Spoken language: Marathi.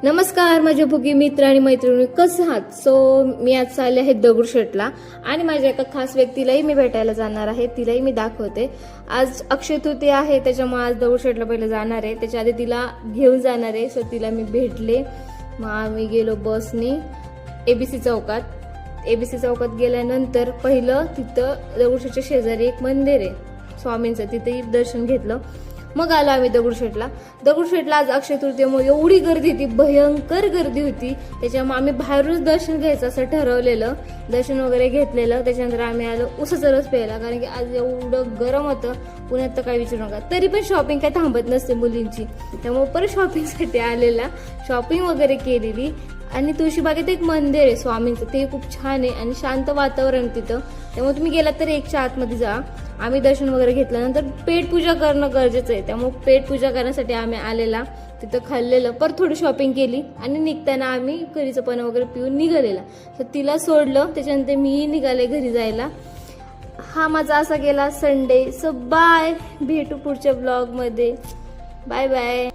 नमस्कार माझे भुगी मित्र आणि मैत्रिणी, कसं आहात? सो मी आज चालले आहे दगडूशेठला आणि माझ्या एका खास व्यक्तीलाही मी भेटायला जाणार आहे. तिलाही मी दाखवते. आज अक्षय तृतीया आहे, त्याच्यामुळे आज दगडूशेठला पहिले जाणार आहे. त्याच्या आधी तिला घेऊन जाणार आहे. सो तिला मी भेटले. मग आम्ही गेलो बसने एबीसी चौकात. एबीसी चौकात गेल्यानंतर पहिलं तिथं दगडूशेठच्या शेजारी एक मंदिर आहे स्वामींचं, तिथेही दर्शन घेतलं. मग आलो आम्ही दगडूशेठला. दगडूशेठला आज अक्षय तृतीयेमुळे एवढी गर्दी होती, भयंकर गर्दी होती. त्याच्यामुळे आम्ही बाहेरूनच दर्शन घ्यायचं असं ठरवलेलं. दर्शन वगैरे घेतलेलं. त्याच्यानंतर आम्ही आलो उसाचा रस प्यायला, कारण की आज एवढं गरम होतं. पुण्यात तर काही विचारू नका. तरी पण शॉपिंग काय थांबत नसते मुलींची, त्यामुळे परत शॉपिंगसाठी आलेला. शॉपिंग वगैरे केलेली. आणि तुळशीबागेत एक मंदिर आहे स्वामींचं, ते खूप छान आहे आणि शांत वातावरण तिथं. त्यामुळे तुम्ही गेलात तर एकच्या आतमध्ये जा. आम्ही दर्शन वगैरे घेतल्यानंतर पेट पूजा करणं गरजेचं आहे, त्यामुळे पेट पूजा करण्यासाठी आम्ही आलेला. तिथं खाल्लेलं, परत थोडी शॉपिंग केली आणि निघताना आम्ही कढीचं पाणी वगैरे पिऊन निघालेला. तर तिला सोडलं, त्याच्यानंतर मीही निघाले घरी जायला. हा माझा असा गेला संडे. सो बाय, भेटू पुढच्या ब्लॉगमध्ये. Bye bye.